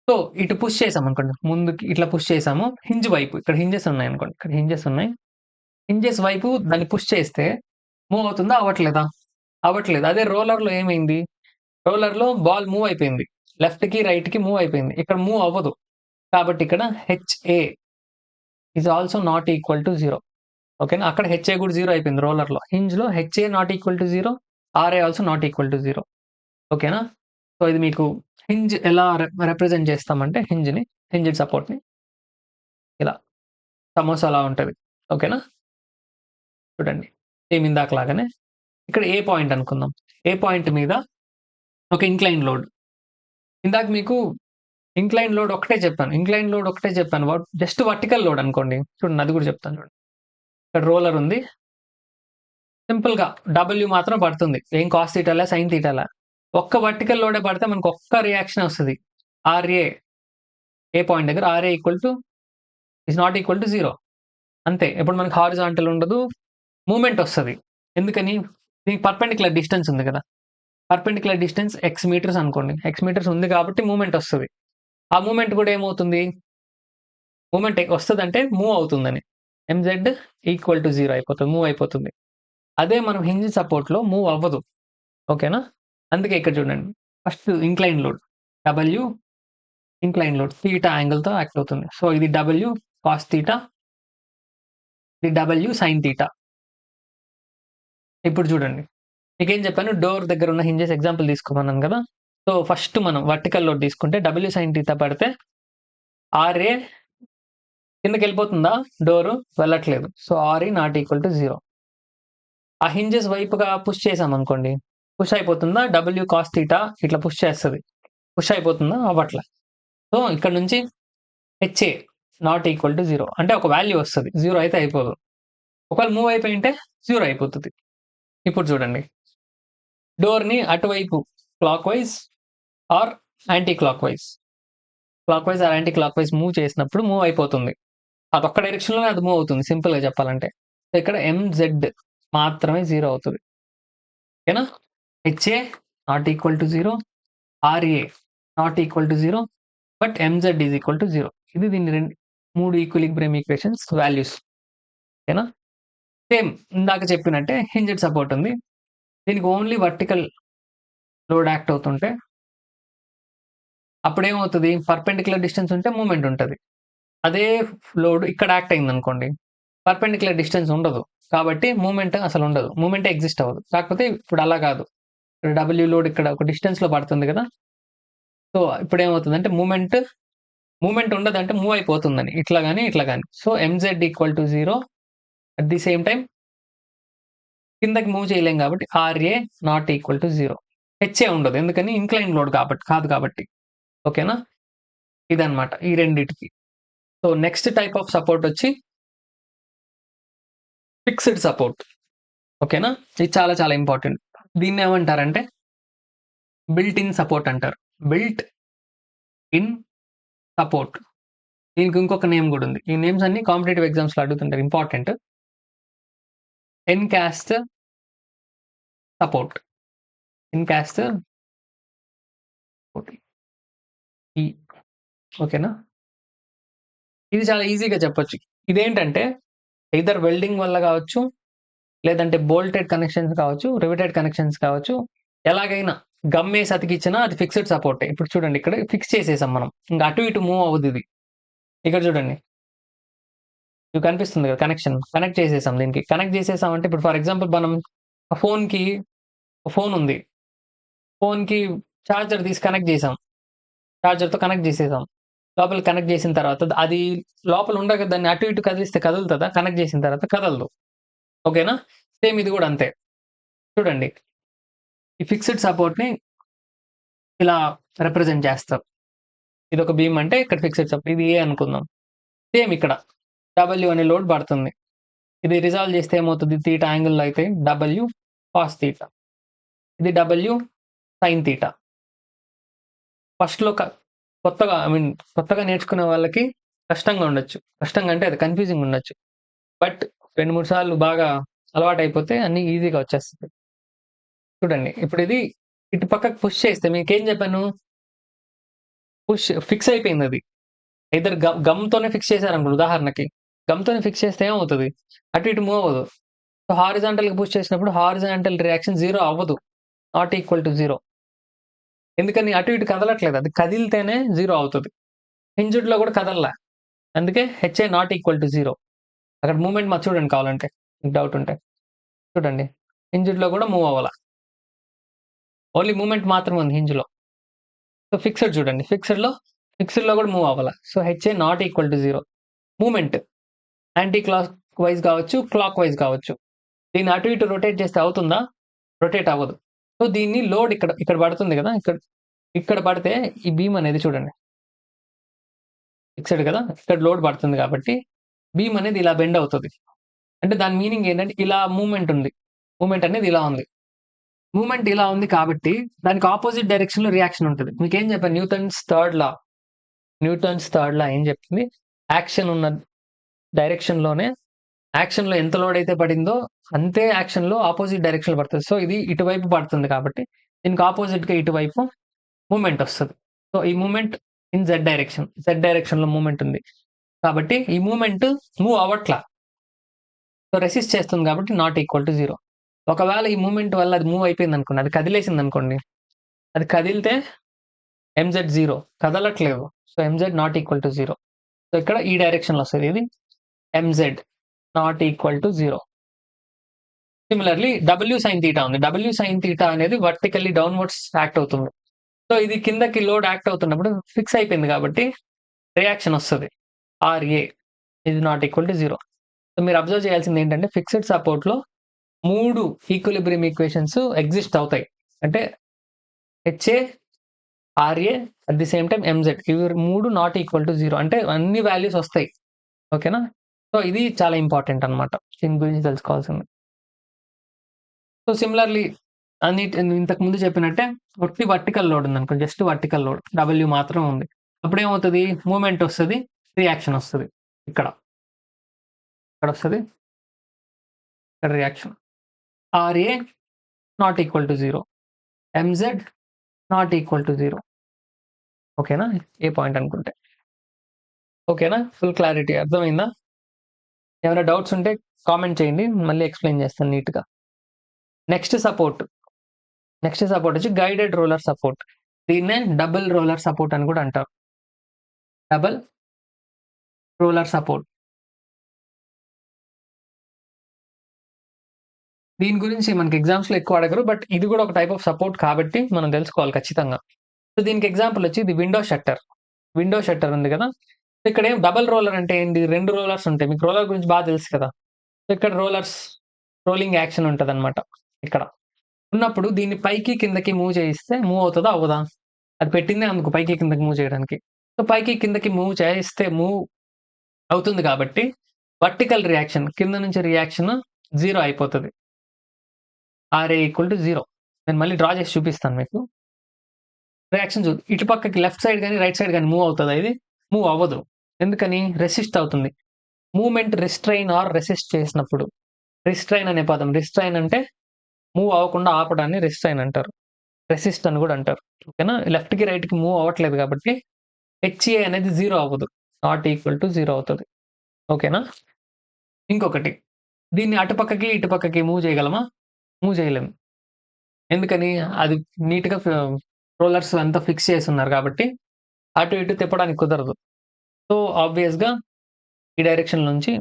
సో, ఇటు పుష్ చేసామనుకోండి. ముందుకి ఇట్లా పుష్ చేసాము. హింజ్ వైపు ఇక్కడ హింజెస్ ఉన్నాయనుకోండి. ఇక్కడ హింజెస్ ఉన్నాయి. హింజెస్ వైపు దాన్ని పుష్ చేస్తే మూవ్ అవుతుందా? అవ్వట్లేదా? అవ్వట్లేదు. అదే రోలర్‌లో ఏమైంది? రోలర్‌లో బాల్ మూవ్ అయిపోయింది. లెఫ్ట్‌కి, రైట్‌కి మూవ్ అయిపోయింది. ఇక్కడ మూవ్ అవ్వదు. కాబట్టి ఇక్కడ HA is also not equal to 0. ఓకేనా? అక్కడ హెచ్ఏ కూడా 0 అయిపోయింది రోలర్‌లో. హింజ్‌లో HA not equal to 0. RA also not equal to 0. ఓకేనా? సో, ఇది మీకు హింజ్ ఎలా రిప్రజెంట్ చేస్తామంటే హింజ్డ్ సపోర్ట్‌ని ఇలా సమోసాలా ఉంటది. ఓకేనా? చూడండి. సేమ్ ఇందాకలాగానే ఇక్కడ ఏ పాయింట్ అనుకుందాం. ఏ పాయింట్ మీద ఒక ఇంక్లైన్ లోడ్. ఇందాక మీకు ఇంక్లైన్ లోడ్ ఒకటే చెప్పాను. జస్ట్ వర్టికల్ లోడ్ అనుకోండి. చూడండి అది కూడా చెప్తాను చూడండి. ఇక్కడ రోలర్ ఉంది. సింపుల్‌గా డబ్ల్యూ మాత్రం పడుతుంది. ఏం కాస్ థీటాలా, సైన్ థీటాలా. ఒక్క వర్టికల్ లోడే పడితే మనకు ఒక్క రియాక్షనే వస్తది. ఆర్ఏ ఏ పాయింట్ దగ్గర R A is not equal to 0. అంతే. ఇప్పుడు మనకు హారిజాంటల్ ఉండదు. మూవ్‌మెంట్ వస్తది. ఎందుకని? దీనికి పర్పెండిక్యులర్ డిస్టెన్స్ ఉంది కదా! పర్పెండిక్యులర్ డిస్టెన్స్ ఎక్స్ మీటర్స్ అనుకోండి. ఎక్స్ మీటర్స్ ఉంది కాబట్టి మూవ్‌మెంట్ వస్తది. ఆ మూవ్‌మెంట్ కూడా ఏమవుతుంది? మూవ్‌మెంట్ వస్తదంటే మూవ్ అవుతుందని. ఎంజెడ్ ఈక్వల్ టు 0 అయిపోతది. మూవ్ అయిపోతుంది. అదే మనం హింజ్ సపోర్ట్‌లో మూవ్ అవ్వదు. ఓకేనా? అందుకే ఇక్కడ చూడండి. First incline load. W incline load. Theta యాంగిల్‌తో యాక్ట్ అవుతుంది. సో, ఇది డబ్ల్యూ కాస్ థీటా. ఇది డబ్ల్యూ సైన్ థీటా. ఇప్పుడు చూడండి. మీకేం చెప్పాను, డోర్ దగ్గర ఉన్న హింజెస్ ఎగ్జాంపుల్ తీసుకోమన్నాను కదా. సో ఫస్ట్ మనం వర్టికల్ లోడ్ తీసుకుంటే డబ్ల్యూ సైన్ థీటా పడితే ఆర్ఏ కిందకి వెళ్ళిపోతుందా, డోరు వెళ్ళట్లేదు. So R E not equal to 0. ఆ హింజెస్ వైపుగా పుష్ చేసాం అనుకోండి, పుష్ అయిపోతుందా, డబ్ల్యూ కాస్ థీటా ఇట్లా పుష్ చేస్తుంది, పుష్ అయిపోతుందా, అవ్వట్లా. సో ఇక్కడ నుంచి హెచ్ఏ నాట్ ఈక్వల్ టు 0 అంటే ఒక వాల్యూ వస్తుంది, 0 అయితే అయిపోదు. ఒకవేళ మూవ్ అయిపోయింటే 0 అయిపోతుంది. ఇప్పుడు చూడండి, డోర్ని అటువైపు clock wise or anti clock wise or anticlockwise move చేసినప్పుడు మూవ్ అయిపోతుంది. అది ఒక్క డైరెక్షన్లోనే అది మూవ్ అవుతుంది, సింపుల్గా చెప్పాలంటే. సో ఇక్కడ ఎంజెడ్ మాత్రమే 0 అవుతుంది, ఓకేనా. H A not equal to 0, R A not equal to 0, but M Z is equal to 0. ఇది దీని 3 ఈక్విలిబ్రియం ఈక్వేషన్స్ వాల్యూస్, ఓకేనా. సేమ్ ఇందాక చెప్పినట్టే హింజెడ్ సపోర్ట్ ఉంది, దీనికి ఓన్లీ వర్టికల్ లోడ్ యాక్ట్ అవుతుంటే అప్పుడేమవుతుంది, పర్పెండిక్యులర్ డిస్టెన్స్ ఉంటే మూమెంట్ ఉంటుంది. అదే లోడ్ ఇక్కడ యాక్ట్ అయింది అనుకోండి, పర్పెండిక్యులర్ డిస్టెన్స్ ఉండదు, కాబట్టి మూమెంట్ అసలు ఉండదు, మూమెంట్ ఎగ్జిస్ట్ అవ్వదు. కాకపోతే ఇప్పుడు అలా కాదు, డబ్ల్యూ లోడ్ ఇక్కడ ఒక డిస్టెన్స్ లో పడుతుంది కదా. సో ఇప్పుడు ఏమవుతుందంటే మూమెంట్ ఉండదంటే మూవ్ అయిపోతుందని, ఇట్లా కానీ ఇట్లా కానీ. So M Z equal to 0. At the same time కిందకి మూవ్ చేయలేం కాబట్టి R A not equal to 0. H A ఉండదు, ఎందుకని ఇంక్లైన్ లోడ్ కాదు కాబట్టి, ఓకేనా. ఇదన్నమాట ఈ రెండిటికి. So next type of support వచ్చి ఫిక్స్డ్ సపోర్ట్, ఓకేనా. ఇది చాలా చాలా ఇంపార్టెంట్. దీన్ని ఏమంటారంటే బిల్ట్ ఇన్ సపోర్ట్ అంటారు, బిల్ట్ ఇన్ సపోర్ట్. దీనికి ఇంకొక నేమ్ కూడా ఉంది, ఈ నేమ్స్ అన్ని కాంపిటేటివ్ ఎగ్జామ్స్ లో అడుగుతుంటారు, ఇంపార్టెంట్. ఎన్కాస్ట్ సపోర్ట్, ఎన్కాస్ట్ ఓకేనా. ఇది చాలా ఈజీగా చెప్పొచ్చు. ఇదేంటంటే ఇద్దరు వెల్డింగ్ వల్ల కావచ్చు, లేదంటే బోల్టెడ్ కనెక్షన్స్ కావచ్చు, రివిటెడ్ కనెక్షన్స్ కావచ్చు, ఎలాగైనా గమ్మేసి అతికిచ్చినా అది ఫిక్స్డ్ సపోర్టే. ఇప్పుడు చూడండి, ఇక్కడ ఫిక్స్ చేసేసాం మనం, ఇంకా అటు ఇటు మూవ్ అవ్వదు ఇది. ఇక్కడ చూడండి, ఇవి కనిపిస్తుంది కదా, కనెక్ట్ చేసేసాం. దీనికి కనెక్ట్ చేసేసాం అంటే ఇప్పుడు ఫర్ ఎగ్జాంపుల్ మనం ఫోన్ ఉంది, ఫోన్కి ఛార్జర్ తీసి కనెక్ట్ చేసాం, ఛార్జర్తో కనెక్ట్ చేసేసాం. లోపల కనెక్ట్ చేసిన తర్వాత అది లోపల ఉండగా దాన్ని అటు ఇటు కదిలిస్తే కదులుతుందా, కనెక్ట్ చేసిన తర్వాత కదలదు, ఓకేనా. సేమ్ ఇది కూడా అంతే. చూడండి, ఈ ఫిక్స్డ్ సపోర్ట్ని ఇలా రిప్రజెంట్ చేస్తారు. ఇది ఒక బీమ్ అంటే ఇక్కడ ఫిక్స్డ్ సపోర్ట్, ఇది ఏ అనుకుందాం. సేమ్ ఇక్కడ డబ్ల్యూ అనే లోడ్ పడుతుంది, ఇది రిజాల్వ్ చేస్తే ఏమవుతుంది, థీటా యాంగిల్లో అయితే డబ్ల్యూ కాస్ థీటా, ఇది డబ్ల్యూ సైన్ థీటా. ఫస్ట్లో కొత్తగా నేర్చుకునే వాళ్ళకి కష్టంగా ఉండొచ్చు, కష్టంగా అంటే అది కన్ఫ్యూజింగ్ ఉండొచ్చు, బట్ 2-3 సార్లు బాగా అలవాటు అయిపోతే అన్ని ఈజీగా వచ్చేస్తుంది. చూడండి, ఇప్పుడు ఇది ఇటు పక్కకు పుష్ చేస్తే మీకేం చెప్పాను, ఫిక్స్ అయిపోయింది. అది ఇద్దరు గమ్తోనే ఫిక్స్ చేశారనుకోండి, ఉదాహరణకి గమ్తోనే ఫిక్స్ చేస్తే ఏమవుతుంది, అటు ఇటు మూవ్ అవ్వదు. సో హారిజాంటల్గా పుష్ చేసినప్పుడు హారిజాంటల్ రియాక్షన్ 0 అవ్వదు, నాట్ ఈక్వల్ టు 0. ఎందుకని, అటు ఇటు కదలట్లేదు, అది కదిలితేనే 0 అవుతుంది. హింజ్డ్లో కూడా కదలలా, అందుకే హెచ్ఏ నాట్ ఈక్వల్ టు 0. అక్కడ మూమెంట్ మాకు చూడండి, కావాలంటే డౌట్ ఉంటే చూడండి, హింజ్డ్లో కూడా మూవ్ అవ్వాల, ఓన్లీ మూమెంట్ మాత్రమే ఉంది హింజ్లో. సో ఫిక్స్డ్ చూడండి, ఫిక్స్డ్లో కూడా మూవ్ అవ్వాల. So HA not equal to 0. Moment anti clock wise కావచ్చు, క్లాక్ వైజ్ కావచ్చు. దీన్ని అటు ఇటు రొటేట్ చేస్తే అవుతుందా, రొటేట్ అవ్వదు. సో దీన్ని లోడ్ ఇక్కడ పడుతుంది కదా, ఇక్కడ పడితే ఈ బీమ్ అనేది చూడండి ఫిక్స్డ్ కదా, ఇక్కడ లోడ్ పడుతుంది కాబట్టి బీమ్ అనేది ఇలా బెండ్ అవుతుంది. అంటే దాని మీనింగ్ ఏంటంటే ఇలా మూమెంట్ అనేది ఇలా ఉంది, మూమెంట్ ఇలా ఉంది కాబట్టి దానికి ఆపోజిట్ డైరెక్షన్ లో రియాక్షన్ ఉంటుంది. మీకు ఏం చెప్పాను, న్యూటన్స్ థర్డ్ లా ఏం చెప్తుంది, యాక్షన్ ఉన్న డైరెక్షన్ లోనే యాక్షన్ లో ఎంత లోడ్ అయితే పడిందో అంతే యాక్షన్ లో ఆపోజిట్ డైరెక్షన్ లో పడుతుంది. సో ఇది ఇటువైపు పడుతుంది కాబట్టి దీనికి ఆపోజిట్ గా ఇటువైపు మూమెంట్ వస్తుంది. సో ఈ మూమెంట్ ఇన్ జెడ్ డైరెక్షన్ లో మూమెంట్ ఉంది కాబట్టి ఈ మూమెంట్ మూవ్ అవ్వట్లా, సో రెసిస్ట్ చేస్తుంది కాబట్టి నాట్ ఈక్వల్ టు 0. ఒకవేళ ఈ మూమెంట్ వల్ల అది మూవ్ అయిపోయింది అనుకోండి, అది కదిలేసింది అనుకోండి, అది కదిలితే ఎంజెడ్ 0, కదలట్లేదు, so MZ not equal to 0. So ఇక్కడ ఈ డైరెక్షన్ లో వస్తుంది, ఇది MZ not equal to 0. Similarly W sine theta ఉంది. డబ్ల్యూ సైన్ తీటా అనేది వర్టికల్లీ డౌన్వర్డ్స్ యాక్ట్ అవుతుంది. సో ఇది కిందకి లోడ్ యాక్ట్ అవుతున్నప్పుడు ఫిక్స్ అయిపోయింది కాబట్టి రియాక్షన్ వస్తుంది. R A is not equal to 0. So మీరు అబ్జర్వ్ చేయాల్సింది ఏంటంటే ఫిక్స్డ్ సపోర్ట్లో 3 ఈక్విలిబ్రియం ఈక్వేషన్స్ ఎగ్జిస్ట్ అవుతాయి. అంటే H A, R A at the same time M Z ఇవి 3 నాట్ ఈక్వల్ టు 0. అంటే అన్ని వాల్యూస్ వస్తాయి. ఓకేనా? సో ఇది చాలా ఇంపార్టెంట్ అనమాట. దీని గురించి తెలుసుకోవాల్సింది. సో సిమిలర్లీ ఇంతకు ముందు చెప్పినట్టే వర్టికల్ లోడ్ ఉంది అనుకో, జస్ట్ వర్టికల్ లోడ్ డబ్ల్యూ మాత్రం ఉంది. అప్పుడు ఏమవుతుంది? మూమెంట్ వస్తుంది, రియాక్షన్ వస్తుంది. ఇక్కడ వస్తుంది, ఇక్కడ reaction. R A not equal to 0, M Z not equal to 0. ఓకేనా? ఏ పాయింట్ అనుకుంటే ఓకేనా? ఫుల్ క్లారిటీ అర్థమైందా? ఏమైనా డౌట్స్ ఉంటే కామెంట్ చేయండి, మళ్ళీ ఎక్స్ప్లెయిన్ చేస్తాను నీట్గా. నెక్స్ట్ సపోర్ట్ వచ్చి గైడెడ్ రోలర్ సపోర్ట్. దీన్నే డబుల్ రోలర్ సపోర్ట్ అని కూడా అంటారు. Double roller support. దీని గురించి మనకి ఎగ్జామ్స్లో ఎక్కువ అడగరు, బట్ ఇది కూడా ఒక టైప్ ఆఫ్ సపోర్ట్ కాబట్టి మనం తెలుసుకోవాలి ఖచ్చితంగా. సో దీనికి ఎగ్జాంపుల్ వచ్చి ఇది విండో షట్టర్ ఉంది కదా. ఇక్కడ ఏం డబుల్ రోలర్ అంటే ఏంటి? 2 రోలర్స్ ఉంటాయి. మీకు రోలర్ గురించి బాగా తెలుసు కదా. ఇక్కడ రోలింగ్ యాక్షన్ ఉంటుంది అనమాట. ఇక్కడ ఉన్నప్పుడు దీన్ని పైకి కిందకి మూవ్ చేయిస్తే మూవ్ అవుతుందా అవ్వదా? అది పెట్టిందే అందుకు పైకి కిందకి మూవ్ చేయడానికి. సో పైకి కిందకి మూవ్ చేయిస్తే మూవ్ అవుతుంది కాబట్టి వర్టికల్ రియాక్షన్ కింద నుంచి రియాక్షన్ 0 అయిపోతుంది. R A equal to 0. నేను మళ్ళీ డ్రా చేసి చూపిస్తాను మీకు. రియాక్షన్ ఇటు పక్కకి లెఫ్ట్ సైడ్ కానీ రైట్ సైడ్ కానీ మూవ్ అవుతుందా? ఇది మూవ్ అవ్వదు. ఎందుకని? రెసిస్ట్ అవుతుంది. మూమెంట్ రిస్ట్రైన్ ఆర్ రెసిస్ట్ చేసినప్పుడు. రిస్ట్రైన్ అనే పదం, రిస్ట్రైన్ అంటే మూవ్ అవ్వకుండా ఆపడాన్ని రిస్ట్రైన్ అంటారు. రెసిస్ట్ అని కూడా అంటారు. ఓకేనా? లెఫ్ట్కి రైట్కి మూవ్ అవ్వట్లేదు కాబట్టి హెచ్ఏ అనేది 0 అవ్వదు, నాట్ ఈక్వల్ టు 0 అవుతుంది. ఓకేనా? ఇంకొకటి, దీన్ని అటుపక్కకి ఇటుపక్కకి మూవ్ చేయగలమా? మూవ్ చేయలేము. ఎందుకని? అది నీట్గా రోలర్స్ అంతా ఫిక్స్ చేసి ఉన్నారు కాబట్టి అటు ఇటు తిప్పడానికి కుదరదు. సో ఆబ్వియస్గా ఈ డైరెక్షన్ నుంచి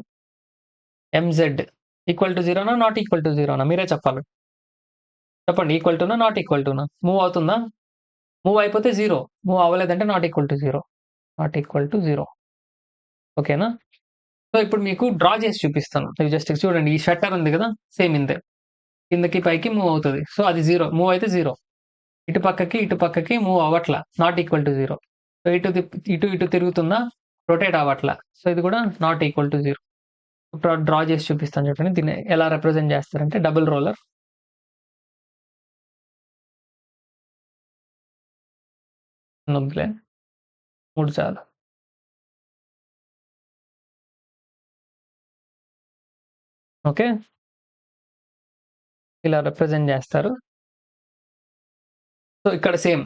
ఎంజెడ్ ఈక్వల్ టు 0నా నాట్ ఈక్వల్ టు 0నా? మీరే చెప్పాలి. చెప్పండి. ఈక్వల్ టునా నాట్ ఈక్వల్ టునా? మూవ్ అవుతుందా? మూవ్ అయిపోతే 0, మూవ్ అవ్వలేదంటే not equal to 0. Not equal to 0. ఓకేనా? సో ఇప్పుడు మీకు డ్రా చేసి చూపిస్తాను. జస్ట్ చూడండి, ఈ షట్టర్ ఉంది కదా, సేమ్ ఇంతే. కిందకి పైకి మూవ్ అవుతుంది. సో అది 0, మూవ్ అయితే 0. ఇటు పక్కకి మూవ్ అవ్వట్లా, నాట్ ఈక్వల్ టు 0. సో ఇటు తిరుగుతుందా? రొటేట్ అవ్వట్లా. సో ఇది కూడా నాట్ ఈక్వల్ టు 0. డ్రా చేసి చూపిస్తాను చూడండి. దీన్ని ఎలా రిప్రజెంట్ చేస్తారంటే డబుల్ రోలర్. వద్దులే, 3 చాలు. ఓకే, ఇలా రిప్రజెంట్ చేస్తారు. సో ఇక్కడ సేమ్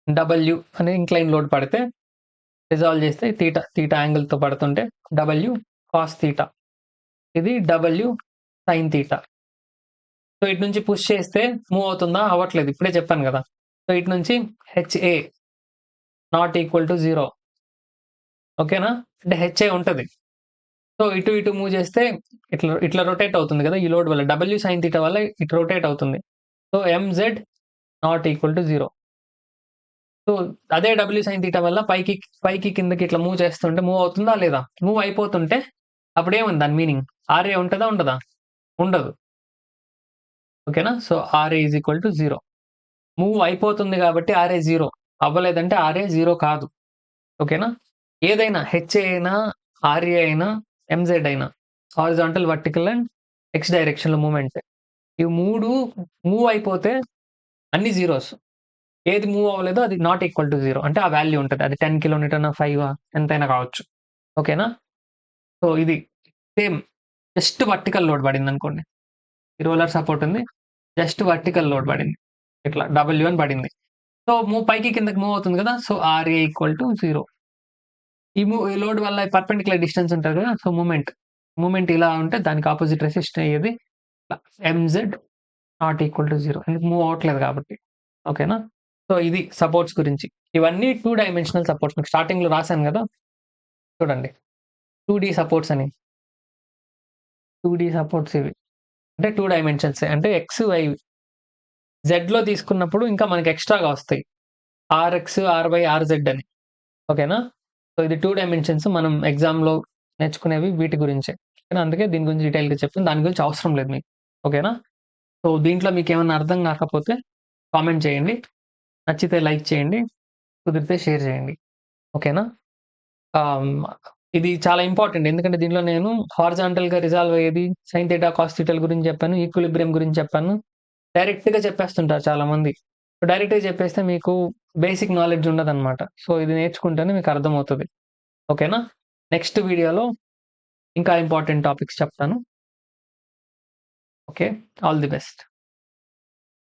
డబ్ల్యూ అనే ఇంక్లైన్ లోడ్ పడితే రిజాల్వ్ చేస్తే తీటా యాంగిల్తో పడుతుంటే డబ్ల్యూ కాస్ తీటా, ఇది డబ్ల్యూ సైన్ తీటా. సో ఇటు నుంచి పుష్ చేస్తే మూవ్ అవుతుందా? అవ్వట్లేదు, ఇప్పుడే చెప్పాను కదా. సో ఇటు నుంచి హెచ్ఏ నాట్ ఈక్వల్ టు 0. ఓకేనా? అంటే హెచ్ఏ ఉంటుంది. సో ఇటు మూవ్ చేస్తే ఇట్లా రొటేట్ అవుతుంది కదా, ఈ లోడ్ వల్ల డబ్ల్యూ సైన్ తీటా వల్ల ఇటు రొటేట్ అవుతుంది. So MZ not equal to 0. So అదే డబ్ల్యూ సైన్ తీటా వల్ల పైకి కిందకి ఇట్లా మూవ్ చేస్తుంటే మూవ్ అవుతుందా లేదా? మూవ్ అయిపోతుంటే అప్పుడు ఏముంది దాని మీనింగ్? ఆర్ఏ ఉంటుందా ఉండదా? ఉండదు. ఓకేనా? So RA is equal to 0. Move అయిపోతుంది కాబట్టి ఆర్ఏ 0, అవ్వలేదంటే ఆర్ఏ 0 కాదు. ఓకేనా? ఏదైనా హెచ్ఏ అయినా, ఆర్ఏ అయినా, ఎంజెడ్ అయినా, హారిజాంటల్, వర్టికల్ అండ్ ఎక్స్ డైరెక్షన్లో మూమెంట్, ఇవి 3 మూవ్ అయిపోతే అన్ని జీరోస్. ఏది మూవ్ అవ్వలేదో అది నాట్ ఈక్వల్ టు 0. అంటే ఆ వాల్యూ ఉంటుంది. అది 10 కిలోమీటర్ 5 ఎంతైనా కావచ్చు. ఓకేనా? సో ఇది సేమ్, జస్ట్ వర్టికల్ లోడ్ పడింది అనుకోండి. ఈ రోలర్ సపోర్ట్ ఉంది, జస్ట్ వర్టికల్ లోడ్ పడింది, ఇట్లా డబ్ల్యూ అని పడింది. సో పైకి కిందకి మూవ్ అవుతుంది కదా. So RA equal to 0. ఈ లోడ్ వల్ల పర్పెండిక్యులర్ డిస్టెన్స్ ఉంటుంది కదా. సో మూమెంట్ ఇలా ఉంటే దానికి ఆపోజిట్ రెసిస్ట్ అయ్యేది ఎంజెడ్ నాట్ ఈక్వల్ టు 0, ఎందుకు? మూవ్ అవ్వట్లేదు కాబట్టి. ఓకేనా? సో ఇది సపోర్ట్స్ గురించి. ఇవన్నీ 2 డైమెన్షనల్ సపోర్ట్స్. మీకు స్టార్టింగ్లో రాశాను కదా, చూడండి 2D సపోర్ట్స్ అని. 2D సపోర్ట్స్ ఇవి. అంటే 2 డైమెన్షన్సే. అంటే ఎక్స్, వై, జెడ్‌లో తీసుకున్నప్పుడు ఇంకా మనకి ఎక్స్‌ట్రాగా వస్తాయి. ఆర్ఎక్స్, ఆర్‌వై, ఆర్‌జెడ్ అని. ఓకేనా? సో, ఇది 2 డైమెన్షన్స్ మనం ఎగ్జామ్‌లో నేర్చుకునేవి వీటి గురించే. అందుకే దీని గురించి డీటెయిల్‌గా చెప్పాను. దాని గురించి అవసరం లేదు మీకు. ఓకేనా? సో, దీంట్లో మీకేమన్నా అర్థం కాకపోతే కామెంట్ చేయండి. నచ్చితే లైక్ చేయండి. కుదిరితే షేర్ చేయండి. ఓకేనా? ఆహ్, ఇది చాలా ఇంపార్టెంట్. ఎందుకంటే దీనిలో నేను హారిజాంటల్‌గా రిజాల్వ్ అయ్యేది సైన్ థీటా, కాస్ థీటాల గురించి చెప్పాను. ఈక్విలిబ్రియం గురించి చెప్పాను. డైరెక్ట్‌గా చెప్పేస్తుంటారు చాలామంది. డైరెక్ట్‌గా చెప్పేస్తే మీకు బేసిక్ నాలెడ్జ్ ఉండదనమాట. సో, ఇది నేర్చుకుంటేనే మీకు అర్థమవుతది. ఓకేనా? నెక్స్ట్ వీడియోలో ఇంకా ఇంపార్టెంట్ టాపిక్స్ చెప్తాను. ఓకే. All the best.